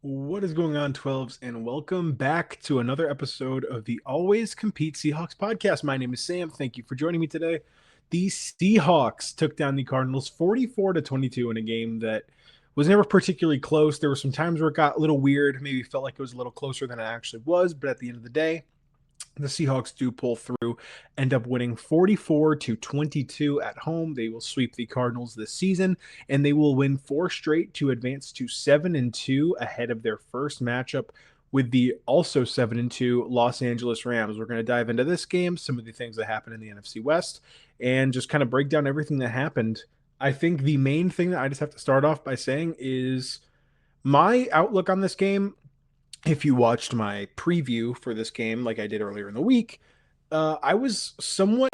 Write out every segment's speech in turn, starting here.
What is going on, 12s, and welcome back to another episode of the Always Compete Seahawks podcast. My name is Sam. Thank you for joining me today. The Seahawks took down the Cardinals 44-22 in a game that was never particularly close. There were some times where it got a little weird, maybe felt like it was a little closer than it actually was, but at the end of the day, the Seahawks do pull through, end up winning 44-22 at home. They will sweep the Cardinals this season, and they will win four straight to advance to 7-2 ahead of their first matchup with the also 7-2 Los Angeles Rams. We're going to dive into this game, some of the things that happened in the NFC West, and just kind of break down everything that happened. I think the main thing that I just have to start off by saying is my outlook on this game. If you watched my preview for this game, like I did earlier in the week, I was somewhat,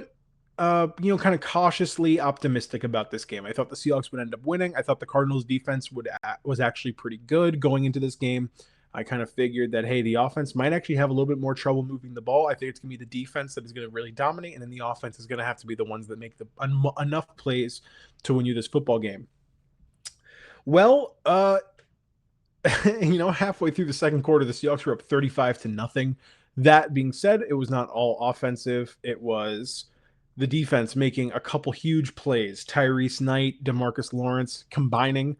kind of cautiously optimistic about this game. I thought the Seahawks would end up winning. I thought the Cardinals' defense was actually pretty good going into this game. I kind of figured that, hey, the offense might actually have a little bit more trouble moving the ball. I think it's going to be the defense that is going to really dominate, and then the offense is going to have to be the ones that make enough plays to win you this football game. Well, halfway through the second quarter, the Seahawks were up 35-0. That being said, it was not all offensive. It was the defense making a couple huge plays. Tyrese Knight, DeMarcus Lawrence combining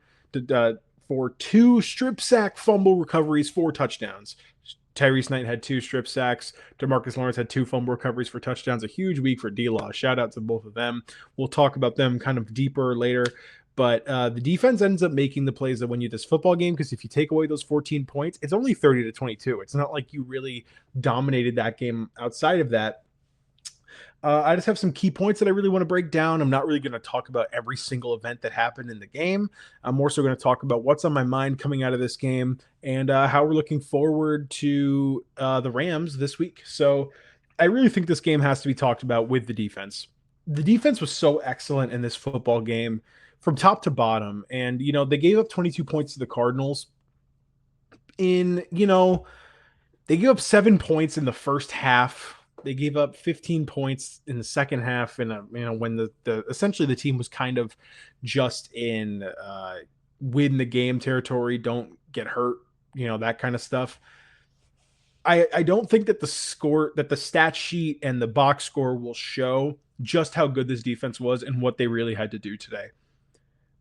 for two strip sack fumble recoveries, four touchdowns. Tyrese Knight had two strip sacks. DeMarcus Lawrence had two fumble recoveries for touchdowns. A huge week for D-Law. Shout out to both of them. We'll talk about them kind of deeper later. But the defense ends up making the plays that win you this football game, because if you take away those 14 points, it's only 30-22. It's not like you really dominated that game outside of that. I just have some key points that I really want to break down. I'm not really going to talk about every single event that happened in the game. I'm more so going to talk about what's on my mind coming out of this game and how we're looking forward to the Rams this week. So I really think this game has to be talked about with the defense. The defense was so excellent in this football game from top to bottom. And, they gave up 22 points to the Cardinals they gave up 7 points in the first half. They gave up 15 points in the second half. And, when the essentially the team was kind of just in win the game territory, don't get hurt, that kind of stuff. I don't think that the stat sheet and the box score will show just how good this defense was and what they really had to do today.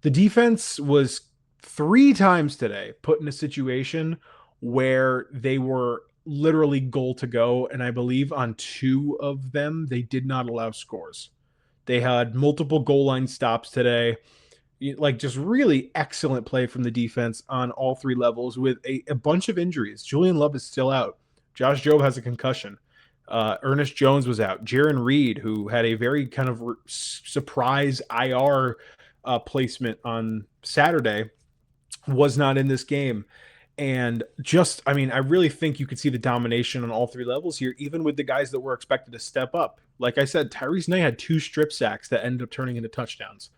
The defense was 3 times today put in a situation where they were literally goal to go. And I believe on 2 of them, they did not allow scores. They had multiple goal line stops today. Like, just really excellent play from the defense on all 3 levels with a bunch of injuries. Julian Love is still out. Josh Jobe has a concussion. Ernest Jones was out. Jaron Reed, who had a very kind of surprise IR placement on Saturday, was not in this game. And I really think you could see the domination on all 3 levels here, even with the guys that were expected to step up. Like I said, Tyrese Knight had 2 strip sacks that ended up turning into touchdowns.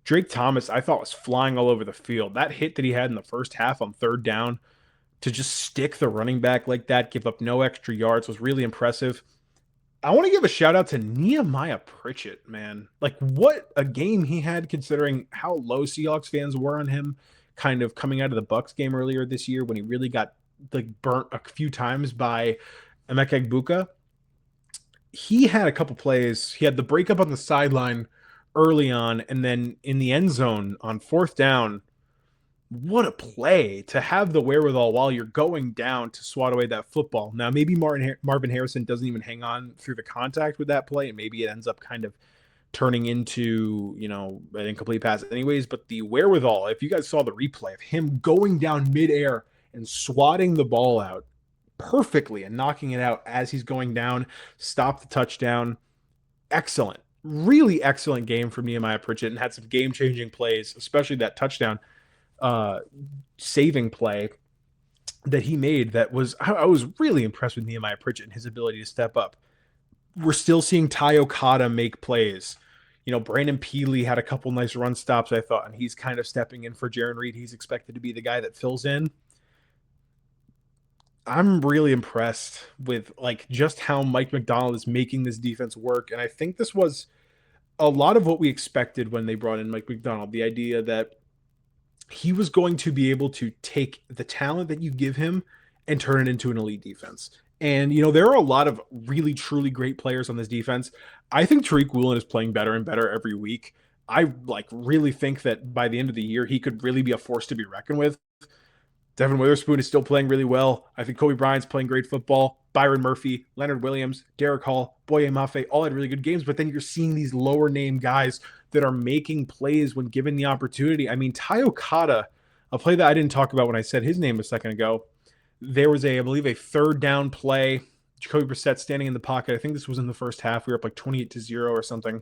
Drake Thomas, I thought, was flying all over the field. That hit that he had in the first half on third down to just stick the running back like that, give up no extra yards, was really impressive. I want to give a shout out to Nehemiah Pritchett, man. Like, what a game he had, considering how low Seahawks fans were on him, kind of coming out of the Bucks game earlier this year when he really got burnt a few times by Emeka Egbuka. He had a couple plays. He had the breakup on the sideline early on, and then in the end zone on fourth down. What a play to have the wherewithal while you're going down to swat away that football. Now, maybe Marvin Harrison doesn't even hang on through the contact with that play, and maybe it ends up kind of turning into, an incomplete pass anyways. But the wherewithal, if you guys saw the replay of him going down midair and swatting the ball out perfectly and knocking it out as he's going down, stop the touchdown. Excellent. Really excellent game from Nehemiah Pritchett, and had some game-changing plays, especially that touchdown saving play that he made. I was really impressed with Nehemiah Pritchett and his ability to step up. We're still seeing Ty Okada make plays. Brandon Peely had a couple nice run stops, I thought, and he's kind of stepping in for Jaron Reed. He's expected to be the guy that fills in. I'm really impressed with just how Mike Macdonald is making this defense work. And I think this was a lot of what we expected when they brought in Mike Macdonald. The idea that he was going to be able to take the talent that you give him and turn it into an elite defense. And there are a lot of really truly great players on this defense. I think Tariq Woolen is playing better and better every week. I really think that by the end of the year he could really be a force to be reckoned with. Devin Witherspoon is still playing really well. I think Kobe Bryant's playing great football. Byron Murphy, Leonard Williams, Derek Hall, Boye Mafe all had really good games, but then you're seeing these lower name guys that are making plays when given the opportunity. I mean, Ty Okada, a play that I didn't talk about when I said his name a second ago, there was I believe, a third down play. Jacoby Brissett standing in the pocket. I think this was in the first half. We were up like 28-0 or something.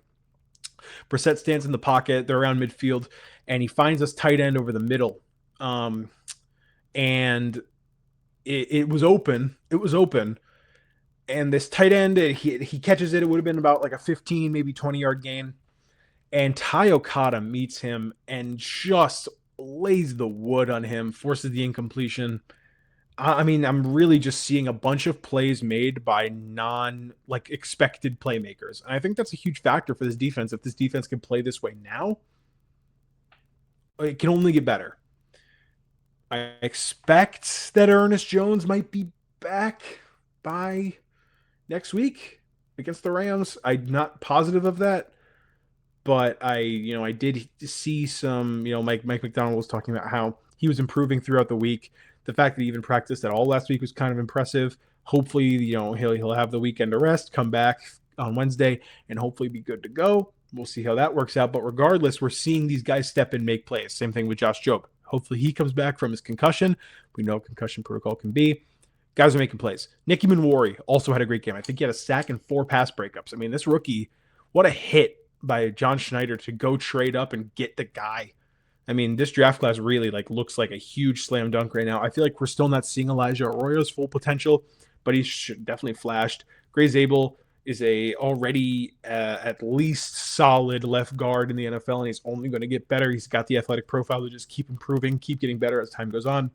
Brissett stands in the pocket. They're around midfield, and he finds us tight end over the middle. And it was open. It was open. And this tight end, he catches it. It would have been about like a 15, maybe 20-yard gain. And Ty Okada meets him and just lays the wood on him, forces the incompletion. I mean, I'm really just seeing a bunch of plays made by expected playmakers. And I think that's a huge factor for this defense. If this defense can play this way now, it can only get better. I expect that Ernest Jones might be back by next week against the Rams. I'm not positive of that, but I did see some, Mike McDonald was talking about how he was improving throughout the week. The fact that he even practiced at all last week was kind of impressive. Hopefully, he'll have the weekend to rest, come back on Wednesday, and hopefully be good to go. We'll see how that works out. But regardless, we're seeing these guys step in, make plays. Same thing with Josh Jobe. Hopefully he comes back from his concussion. We know concussion protocol can be. Guys are making plays. Nicky Manwari also had a great game. I think he had a sack and 4 pass breakups. I mean, this rookie, what a hit by John Schneider to go trade up and get the guy. I mean, this draft class really looks like a huge slam dunk right now. I feel like we're still not seeing Elijah Arroyo's full potential, but he's definitely flashed. Gray Zabel is already at least solid left guard in the NFL, and he's only going to get better. He's got the athletic profile to just keep improving, keep getting better as time goes on.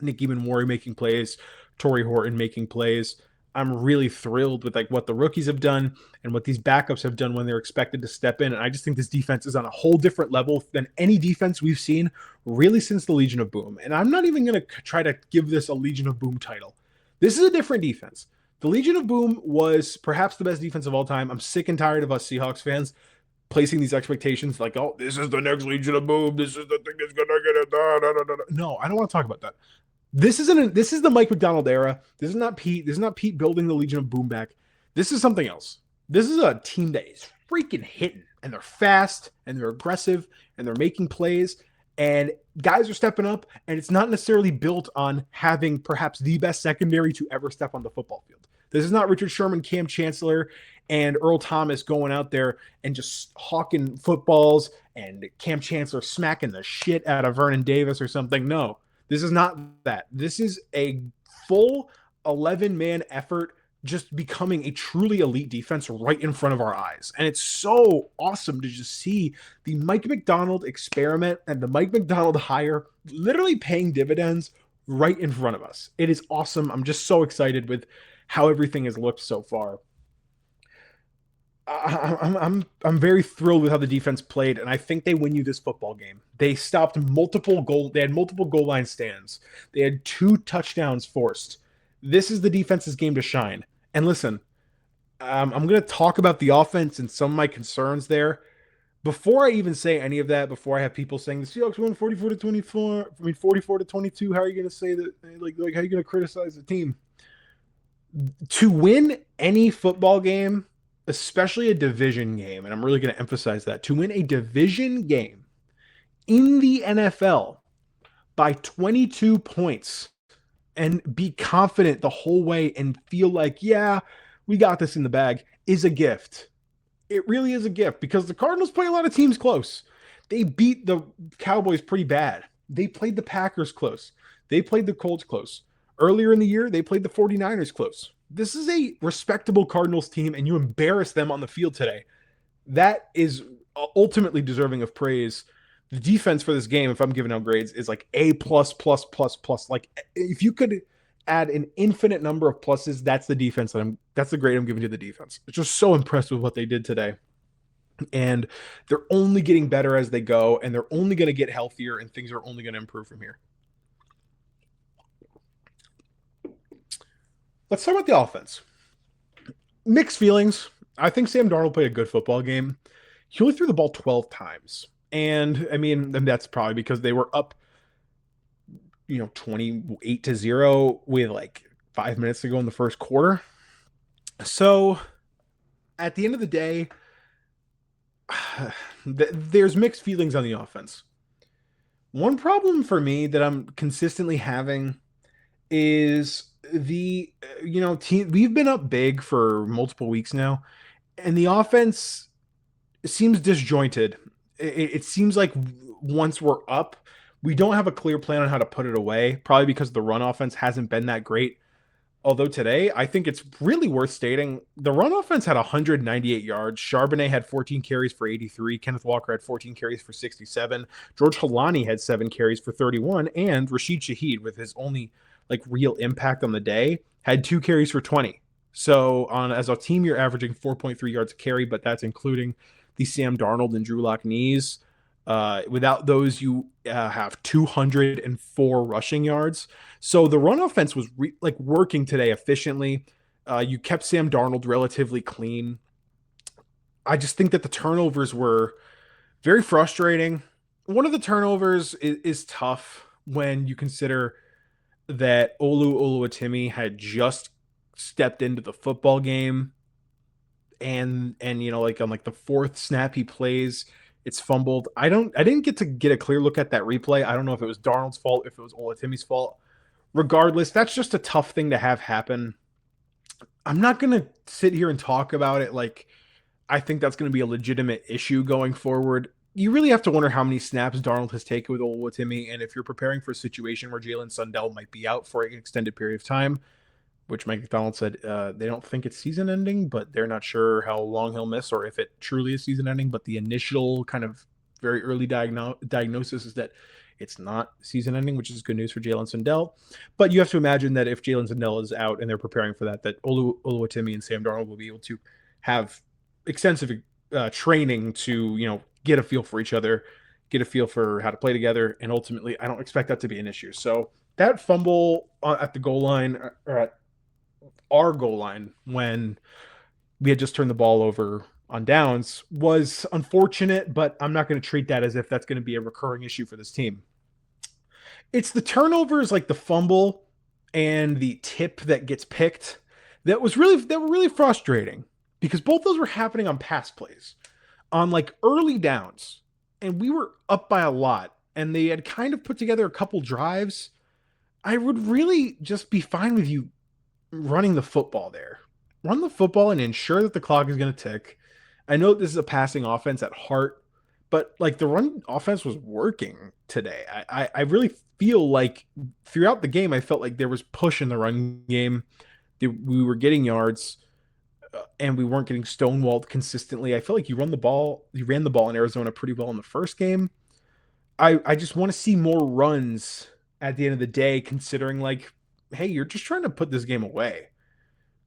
Nicky Manwari making plays, Torrey Horton making plays. I'm really thrilled with what the rookies have done and what these backups have done when they're expected to step in. And I just think this defense is on a whole different level than any defense we've seen really since the Legion of Boom. And I'm not even going to try to give this a Legion of Boom title. This is a different defense. The Legion of Boom was perhaps the best defense of all time. I'm sick and tired of us Seahawks fans placing these expectations oh, this is the next Legion of Boom. This is the thing that's going to get it. Da, da, da, da. No, I don't want to talk about that. This is the Mike McDonald era. This is not Pete. This is not Pete building the Legion of Boom back. This is something else. This is a team that is freaking hitting, and they're fast, and they're aggressive, and they're making plays, and guys are stepping up, and it's not necessarily built on having perhaps the best secondary to ever step on the football field. This is not Richard Sherman, Cam Chancellor, and Earl Thomas going out there and just hawking footballs, and Cam Chancellor smacking the shit out of Vernon Davis or something. No. This is not that. This is a full 11-man effort just becoming a truly elite defense right in front of our eyes. And it's so awesome to just see the Mike McDonald experiment and the Mike McDonald hire literally paying dividends right in front of us. It is awesome. I'm just so excited with how everything has looked so far. I'm very thrilled with how the defense played, and I think they win you this football game. They stopped multiple goal. They had multiple goal line stands. They had 2 touchdowns forced. This is the defense's game to shine. And listen, I'm going to talk about the offense and some of my concerns there. Before I even say any of that, before I have people saying the Seahawks won 44-24, 44-22, how are you going to say that? How are you going to criticize the team? To win any football game, especially a division game, and I'm really going to emphasize that, to win a division game in the NFL by 22 points and be confident the whole way and feel like, yeah, we got this in the bag is a gift. It really is a gift because the Cardinals play a lot of teams close. They beat the Cowboys pretty bad. They played the Packers close. They played the Colts close. Earlier in the year, they played the 49ers close. This is a respectable Cardinals team, and you embarrass them on the field today. That is ultimately deserving of praise. The defense for this game, if I'm giving out grades, is A+++++. If you could add an infinite number of pluses, that's the defense that's the grade I'm giving to the defense. It's just so impressed with what they did today. And they're only getting better as they go, and they're only going to get healthier, and things are only going to improve from here. Let's talk about the offense. Mixed feelings. I think Sam Darnold played a good football game. He only threw the ball 12 times. And I mean, and that's probably because they were up, 28-0 with like 5 minutes to go in the first quarter. So at the end of the day, there's mixed feelings on the offense. One problem for me that I'm consistently having is team. We've been up big for multiple weeks now, and the offense seems disjointed. It seems like once we're up, we don't have a clear plan on how to put it away, probably because the run offense hasn't been that great. Although today, I think it's really worth stating the run offense had 198 yards. Charbonnet had 14 carries for 83. Kenneth Walker had 14 carries for 67. George Halani had 7 carries for 31. And Rashid Shaheed, with his only like real impact on the day, had 2 carries for 20. So as a team, you're averaging 4.3 yards a carry, but that's including the Sam Darnold and Drew Lock knees. Without those, you have 204 rushing yards. So the run offense was working today efficiently. You kept Sam Darnold relatively clean. I just think that the turnovers were very frustrating. One of the turnovers is tough when you consider that Olu Oluwatimi had just stepped into the football game, and like on like the fourth snap he plays, it's fumbled. I didn't get to get a clear look at that replay. I don't know if it was Darnold's fault, if it was Olatimi's fault. Regardless, that's just a tough thing to have happen. I'm not going to sit here and talk about it like I think that's going to be a legitimate issue going forward. You really have to wonder how many snaps Darnold has taken with Olatimi, and if you're preparing for a situation where Jalen Sundell might be out for an extended period of time, which Mike McDonald said they don't think it's season ending, but they're not sure how long he'll miss or if it truly is season ending. But the initial kind of very early diagnosis is that it's not season ending, which is good news for Jalen Sundell. But you have to imagine that if Jalen Sundell is out and they're preparing for that Oluwatimi and Sam Darnold will be able to have extensive training to, get a feel for each other, get a feel for how to play together. And ultimately, I don't expect that to be an issue. So that fumble at the goal line, or at our goal line when we had just turned the ball over on downs, was unfortunate, but I'm not going to treat that as if that's going to be a recurring issue for this team. It's the turnovers, like the fumble and the tip that gets picked, that were really frustrating, because both those were happening on pass plays, on like early downs, and we were up by a lot, and they had kind of put together a couple drives. I would really just be fine with you running the football there. Run the football and ensure that the clock is going to tick. I know this is a passing offense at heart, but like the run offense was working today. I really feel like throughout the game, I felt like there was push in the run game. We were getting yards, and we weren't getting stonewalled consistently. I feel like you ran the ball in Arizona pretty well in the first game. I just want to see more runs at the end of the day, considering like, hey, you're just trying to put this game away.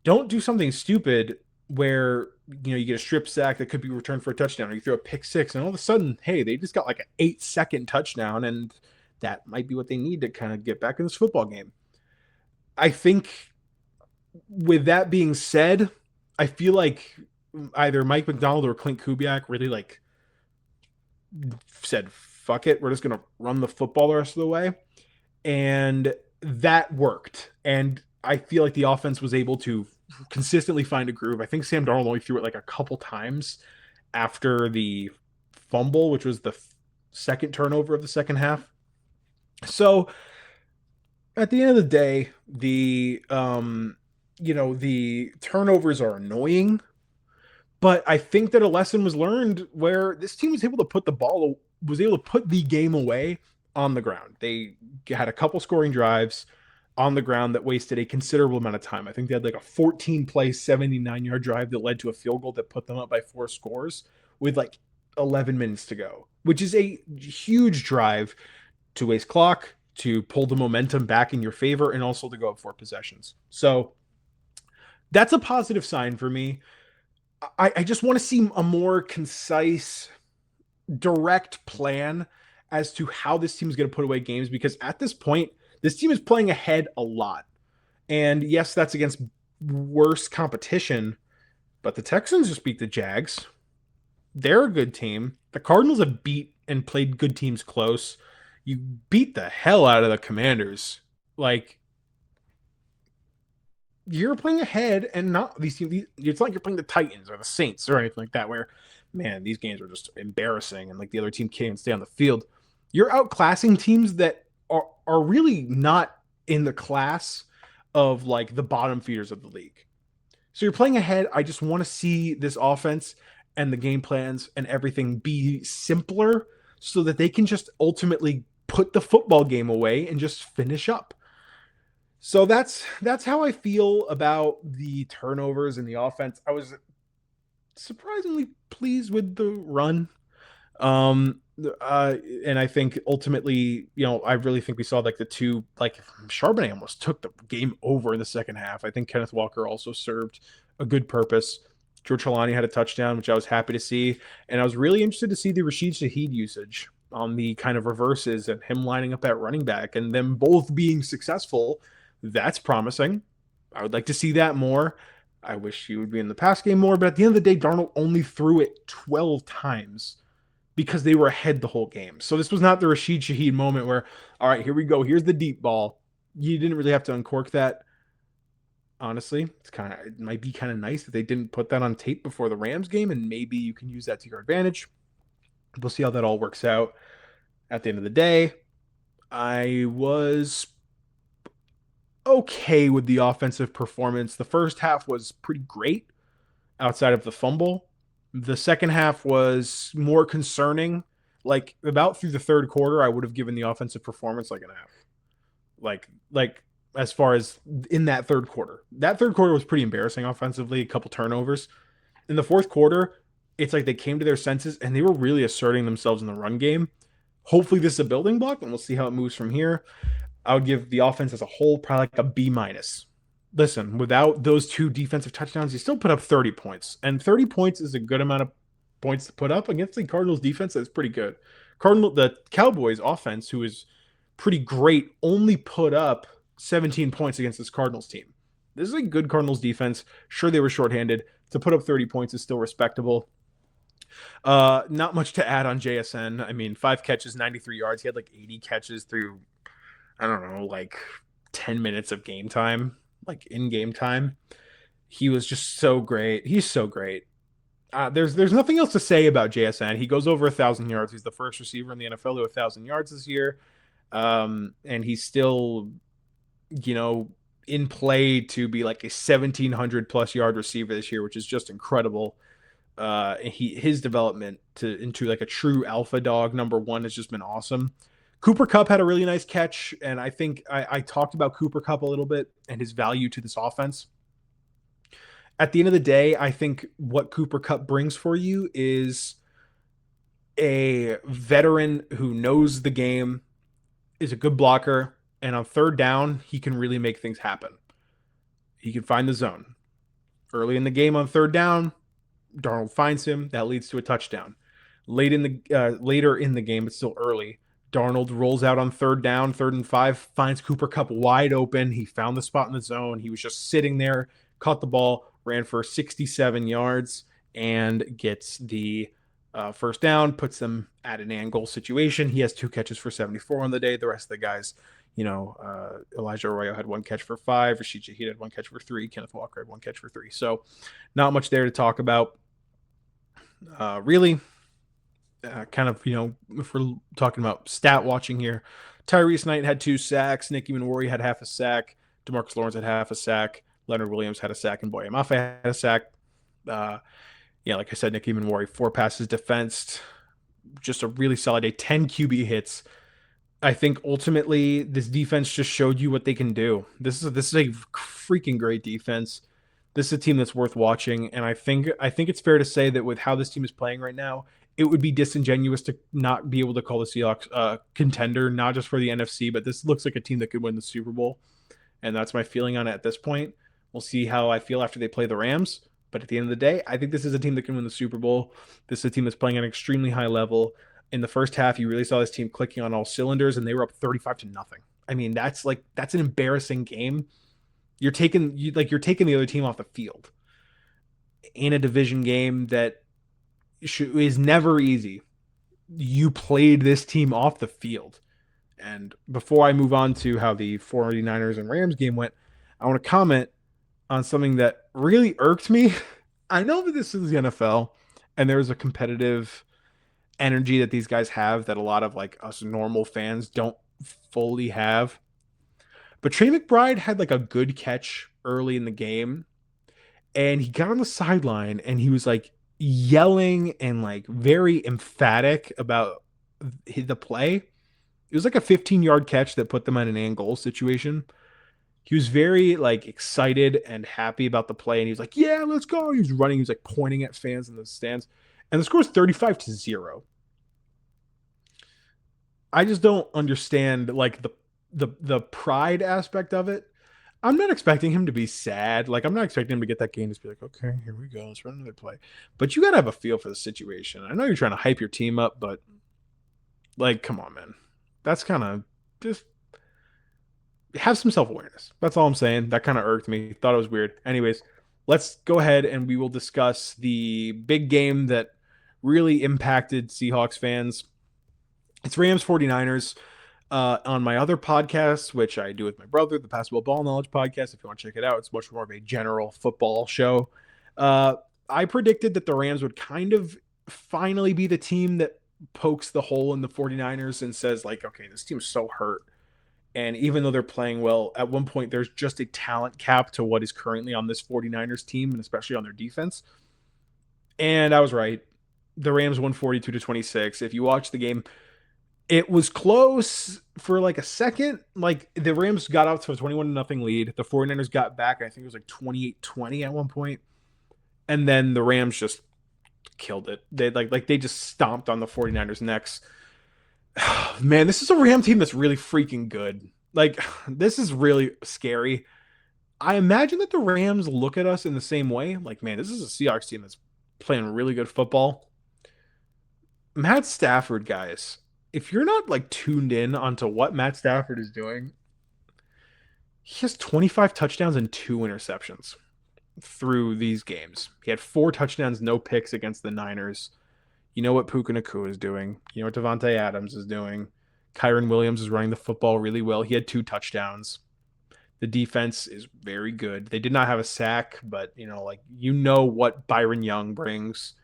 Don't do something stupid where you get a strip sack that could be returned for a touchdown, or you throw a pick six, and all of a sudden, hey, they just got like an 8-second touchdown, and that might be what they need to kind of get back in this football game. I think with that being said, I feel like either Mike McDonald or Clint Kubiak really like said, fuck it, we're just going to run the football the rest of the way. And that worked. And I feel like the offense was able to consistently find a groove. I think Sam Darnold only threw it like a couple times after the fumble, which was the second turnover of the second half. So at the end of the day, the turnovers are annoying, but I think that a lesson was learned where this team was able to put the game away on the ground. They had a couple scoring drives on the ground that wasted a considerable amount of time. I think they had like a 14-play, 79-yard drive that led to a field goal that put them up by 4 scores with like 11 minutes to go, which is a huge drive to waste clock, to pull the momentum back in your favor, and also to go up 4 possessions. So that's a positive sign for me. I just want to see a more concise, direct plan as to how this team is going to put away games, because at this point, this team is playing ahead a lot. And yes, that's against worse competition, but the Texans just beat the Jags. They're a good team. The Cardinals have beat and played good teams close. You beat the hell out of the Commanders. Like, you're playing ahead, and not these teams. It's like you're playing the Titans or the Saints or anything like that, where, man, these games are just embarrassing, and like the other team can't even stay on the field. You're outclassing teams that are really not in the class of like the bottom feeders of the league. So you're playing ahead. I just want to see this offense and the game plans and everything be simpler so that they can just ultimately put the football game away and just finish up. So that's how I feel about the turnovers in the offense. I was surprisingly pleased with the run. Um, and I think ultimately, I really think we saw like the two, like Charbonnet almost took the game over in the second half. I think Kenneth Walker also served a good purpose. George Halani had a touchdown, which I was happy to see. And I was really interested to see the Rashid Shaheed usage on the kind of reverses and him lining up at running back and them both being successful. That's promising. I would like to see that more. I wish he would be in the pass game more, but at the end of the day, Darnold only threw it 12 times because they were ahead the whole game. So this was not the Rashid Shaheed moment where, all right, here we go. Here's the deep ball. You didn't really have to uncork that. Honestly, it might be kind of nice that they didn't put that on tape before the Rams game, and maybe you can use that to your advantage. We'll see how that all works out. At the end of the day, I was okay with the offensive performance. The first half was pretty great outside of the fumble. The second half was more concerning. Like about through the third quarter, I would have given the offensive performance like an F. Like as far as in that third quarter. That third quarter was pretty embarrassing offensively, a couple turnovers. In the fourth quarter, it's like they came to their senses and they were really asserting themselves in the run game. Hopefully this is a building block and we'll see how it moves from here. I would give the offense as a whole probably like a B minus. Listen, without those two defensive touchdowns, you still put up 30 points. And 30 points is a good amount of points to put up against the Cardinals defense. That's pretty good. The Cowboys offense, who is pretty great, only put up 17 points against this Cardinals team. This is a good Cardinals defense. Sure, they were shorthanded. To put up 30 points is still respectable. Not much to add on JSN. I mean, 5 catches, 93 yards. He had like 80 catches through, I don't know, like 10 minutes of game time, like in game time. He was just so great. He's so great. There's nothing else to say about JSN. He goes over 1,000 yards. He's the first receiver in the NFL to 1,000 yards this year. And he's still, in play to be like a 1,700 plus yard receiver this year, which is just incredible. His development into like a true alpha dog number one has just been awesome. Cooper Kupp had a really nice catch, and I think I talked about Cooper Kupp a little bit and his value to this offense. At the end of the day, I think what Cooper Kupp brings for you is a veteran who knows the game, is a good blocker, and on third down, he can really make things happen. He can find the zone. Early in the game on third down, Darnold finds him. That leads to a touchdown. Later in the game, it's still early. Darnold rolls out on third down, 3rd and 5, finds Cooper Kupp wide open. He found the spot in the zone. He was just sitting there, caught the ball, ran for 67 yards, and gets the first down, puts them at an angle situation. He has 2 catches for 74 on the day. The rest of the guys, Elijah Arroyo had 1 catch for 5. Rashid Shaheed had 1 catch for 3. Kenneth Walker had 1 catch for 3. So not much there to talk about. Really, kind of, if we're talking about stat watching here, Tyrese Knight had 2 sacks. Nicky Manwari had half a sack. DeMarcus Lawrence had half a sack. Leonard Williams had a sack, and Boye Mafe had a sack. Like I said, Nicky Manwari, 4 passes defensed. Just a really solid day. 10 QB hits. I think ultimately this defense just showed you what they can do. This is a freaking great defense. This is a team that's worth watching, and I think it's fair to say that with how this team is playing right now, it would be disingenuous to not be able to call the Seahawks a contender, not just for the NFC, but this looks like a team that could win the Super Bowl, and that's my feeling on it at this point. We'll see how I feel after they play the Rams, But at the end of the day, I think this is a team that can win the Super Bowl. This is a team that's playing at an extremely high level. In the first half, you really saw this team clicking on all cylinders, and they were up 35 to nothing. I mean, that's an embarrassing game. You're taking the other team off the field in a division game that is never easy. You played this team off the field. And before I move on to how the 49ers and Rams game went, I want to comment on something that really irked me. I know that this is the NFL and there's a competitive energy that these guys have that a lot of like us normal fans don't fully have. But Trey McBride had like a good catch early in the game and he got on the sideline and he was like yelling and like very emphatic about the play. It was like a 15-yard catch that put them at an and goal situation. He was very like excited and happy about the play, and he was like, "Yeah, let's go!" He was running. He was like pointing at fans in the stands, and the score is 35 to 0. I just don't understand like the pride aspect of it. I'm not expecting him to be sad. Like I'm not expecting him to get that game and just be like, "Okay, here we go. Let's run another play." But you got to have a feel for the situation. I know you're trying to hype your team up, but like, come on, man. That's kind of just have some self-awareness. That's all I'm saying. That kind of irked me. Thought it was weird. Anyways, let's go ahead and we will discuss the big game that really impacted Seahawks fans. It's Rams 49ers. On my other podcast, which I do with my brother, the Passable Ball Knowledge podcast. If you want to check it out, it's much more of a general football show. I predicted that the Rams would kind of finally be the team that pokes the hole in the 49ers and says like, okay, this team's so hurt. And even though they're playing well, at one point there's just a talent cap to what is currently on this 49ers team, and especially on their defense. And I was right. The Rams won 42 to 26. If you watch the game, it was close for like a second. Like the Rams got out to a 21 to nothing lead. The 49ers got back. I think it was like 28-20 at one point. And then the Rams just killed it. They just stomped on the 49ers necks. Man, this is a Ram team that's really freaking good. Like, this is really scary. I imagine that the Rams look at us in the same way. Like, man, this is a Seahawks team that's playing really good football. Matt Stafford, guys, if you're not like tuned in onto what Matt Stafford is doing, he has 25 touchdowns and 2 interceptions through these games. He had 4 touchdowns, no picks against the Niners. You know what Puka Nacua is doing. You know what Devontae Adams is doing. Kyron Williams is running the football really well. He had 2 touchdowns. The defense is very good. They did not have a sack, but you know what Byron Young brings.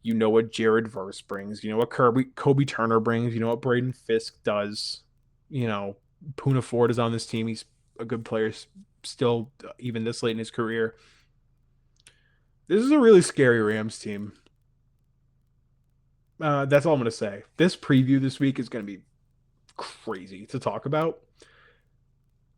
You know what Jared Verse brings. You know what Kobe Turner brings. You know what Braden Fisk does. Poona Ford is on this team. He's a good player still, even this late in his career. This is a really scary Rams team. That's all I'm going to say. This preview this week is going to be crazy to talk about.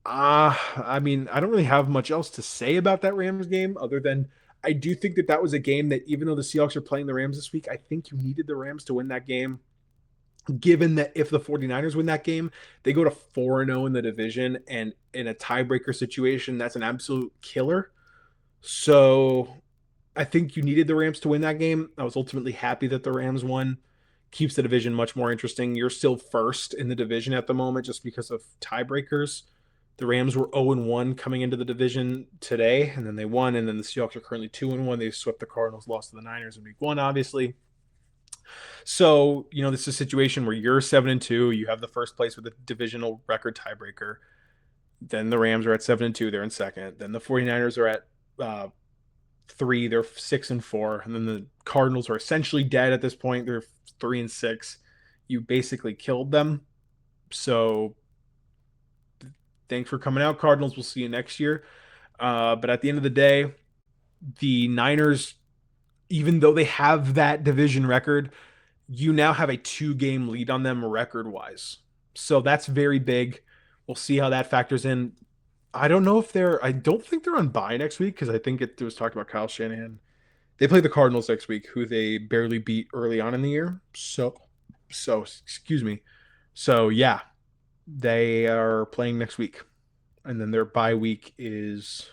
I mean, I don't really have much else to say about that Rams game other than I do think that was a game that even though the Seahawks are playing the Rams this week, I think you needed the Rams to win that game. Given that if the 49ers win that game, they go to 4-0 in the division, and in a tiebreaker situation, that's an absolute killer. So I think you needed the Rams to win that game. I was ultimately happy that the Rams won. Keeps the division much more interesting. You're still first in the division at the moment just because of tiebreakers. The Rams were 0-1 coming into the division today, and then they won, and then the Seahawks are currently 2-1. They swept the Cardinals, lost to the Niners in week 1, obviously. So, this is a situation where you're 7-2. You have the first place with a divisional record tiebreaker. Then the Rams are at 7-2. They're in second. Then the 49ers are at 3. They're 6-4. And then the Cardinals are essentially dead at this point. They're 3-6. You basically killed them. So thanks for coming out, Cardinals. We'll see you next year. But at the end of the day, the Niners, even though they have that division record, you now have a 2-game lead on them record-wise. So that's very big. We'll see how that factors in. I don't think they're on bye next week because I think it was talked about Kyle Shanahan. They play the Cardinals next week, who they barely beat early on in the year. So excuse me. So yeah, they are playing next week. And then their bye week is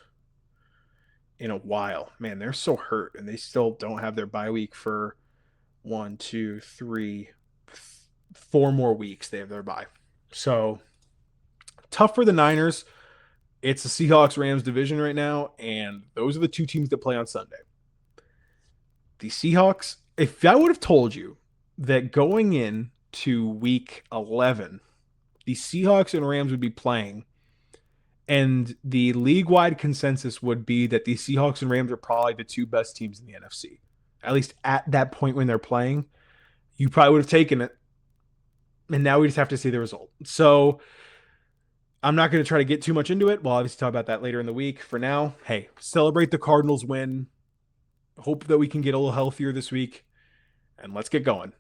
in a while. Man, they're so hurt, and they still don't have their bye week for 4 more weeks. They have their bye. So tough for the Niners. It's the Seahawks Rams division right now, and those are the two teams that play on Sunday. The Seahawks, if I would have told you that going in to week 11, the Seahawks and Rams would be playing, and the league wide consensus would be that the Seahawks and Rams are probably the two best teams in the NFC, at least at that point when they're playing, you probably would have taken it. And now we just have to see the result. So I'm not going to try to get too much into it. We'll obviously talk about that later in the week. For now, hey, celebrate the Cardinals win. Hope that we can get a little healthier this week, and let's get going.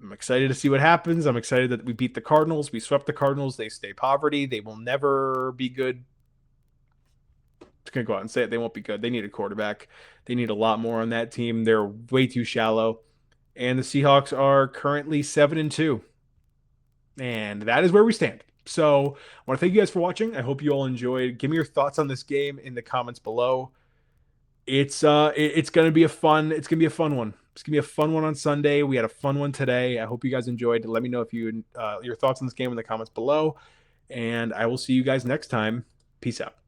I'm excited to see what happens. I'm excited that we beat the Cardinals. We swept the Cardinals. They stay poverty. They will never be good. Just going to go out and say it. They won't be good. They need a quarterback. They need a lot more on that team. They're way too shallow. And the Seahawks are currently 7-2. And that is where we stand. So I want to thank you guys for watching. I hope you all enjoyed. Give me your thoughts on this game in the comments below. It's gonna be a fun one. It's gonna be a fun one on Sunday. We had a fun one today. I hope you guys enjoyed. Let me know if you your thoughts on this game in the comments below, and I will see you guys next time. Peace out.